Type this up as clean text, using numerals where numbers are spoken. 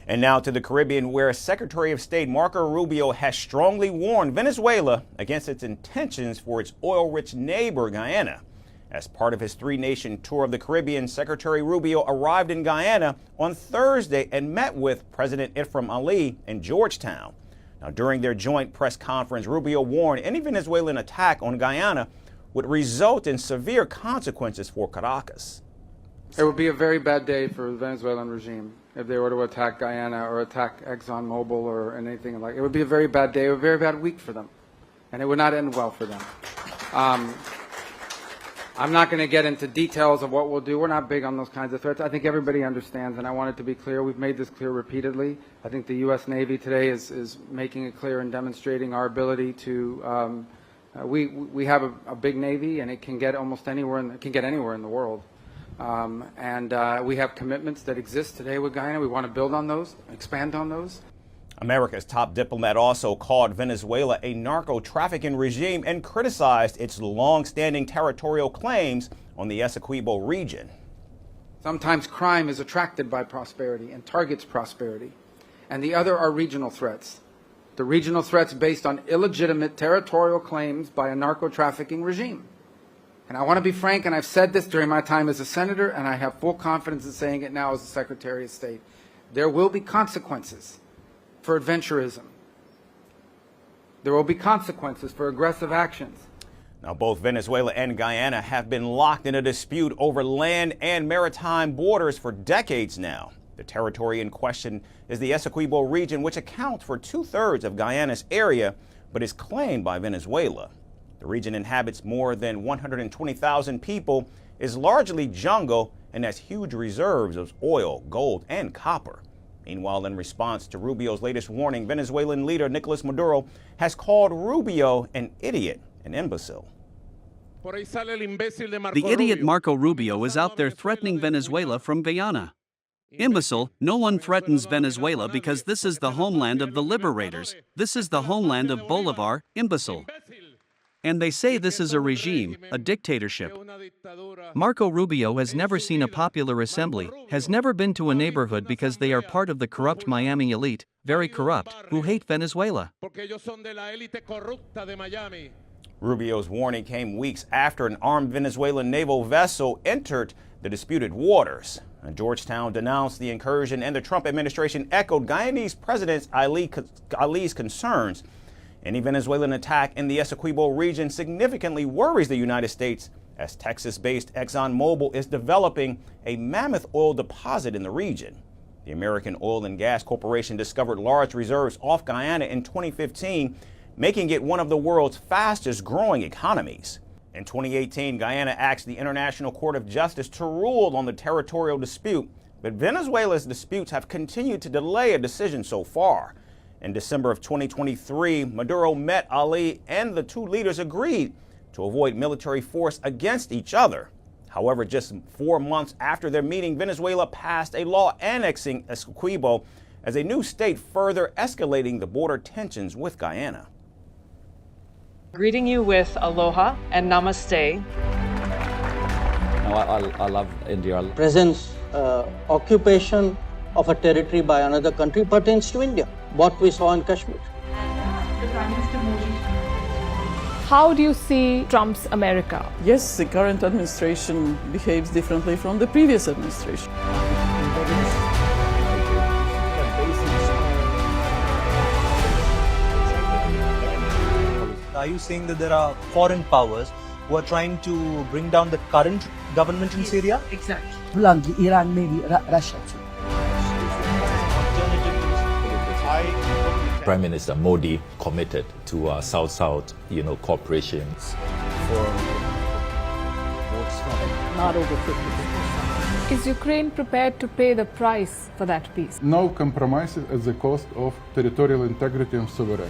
And now to the Caribbean, where Secretary of State Marco Rubio has strongly warned Venezuela against its intentions for its oil-rich neighbor, Guyana. As part of his three-nation tour of the Caribbean, Secretary Rubio arrived in Guyana on Thursday and met with President Irfaan Ali in Georgetown. Now, during their joint press conference, Rubio warned any Venezuelan attack on Guyana would result in severe consequences for Caracas. It would be a very bad day for the Venezuelan regime if they were to attack Guyana or attack ExxonMobil or anything like it. It would be a very bad day, a very bad week for them, and it would not end well for them. I'm not going to get into details of what we'll do. We're not big on those kinds of threats. I think everybody understands, and I want it to be clear. We've made this clear repeatedly. I think the U.S. Navy today is making it clear and demonstrating our ability to. We have a big Navy, and it can get almost anywhere. It can get anywhere in the world. We have commitments that exist today with Guyana. We want to build on those, expand on those. America's top diplomat also called Venezuela a narco-trafficking regime and criticized its long-standing territorial claims on the Essequibo region. Sometimes crime is attracted by prosperity and targets prosperity, and the other are regional threats. The regional threats based on illegitimate territorial claims by a narco-trafficking regime. And I want to be frank, and I've said this during my time as a senator, and I have full confidence in saying it now as the Secretary of State. There will be consequences for adventurism. There will be consequences for aggressive actions. Now, both Venezuela and Guyana have been locked in a dispute over land and maritime borders for decades now. The territory in question is the Essequibo region, which accounts for 2/3 of Guyana's area, but is claimed by Venezuela. The region inhabits more than 120,000 people, is largely jungle, and has huge reserves of oil, gold, and copper. Meanwhile, in response to Rubio's latest warning, Venezuelan leader Nicolas Maduro has called Rubio an idiot, an imbecile. The idiot Marco Rubio is out there threatening Venezuela from Guyana. Imbecile, no one threatens Venezuela because this is the homeland of the liberators. This is the homeland of Bolivar, imbecile. And they say this is a regime, a dictatorship. Marco Rubio has never seen a popular assembly, has never been to a neighborhood because they are part of the corrupt Miami elite, very corrupt, who hate Venezuela. Rubio's warning came weeks after an armed Venezuelan naval vessel entered the disputed waters. Georgetown denounced the incursion, and the Trump administration echoed Guyanese President Ali's concerns. Any Venezuelan attack in the Essequibo region significantly worries the United States, as Texas-based ExxonMobil is developing a mammoth oil deposit in the region. The American Oil and Gas Corporation discovered large reserves off Guyana in 2015, making it one of the world's fastest-growing economies. In 2018, Guyana asked the International Court of Justice to rule on the territorial dispute, but Venezuela's disputes have continued to delay a decision so far. In December of 2023, Maduro met Ali, and the two leaders agreed to avoid military force against each other. However, just 4 months after their meeting, Venezuela passed a law annexing Essequibo as a new state, further escalating the border tensions with Guyana. Greeting you with aloha and namaste. I love India. Presence, occupation of a territory by another country pertains to India. What we saw in Kashmir. How do you see Trump's America? Yes, the current administration behaves differently from the previous administration. Are you saying that there are foreign powers who are trying to bring down the current government in Syria? Exactly. Bluntly, Iran, maybe Russia too. Prime Minister Modi committed to South-South, cooperation. Not over 50%. Is Ukraine prepared to pay the price for that peace? No compromises at the cost of territorial integrity and sovereignty.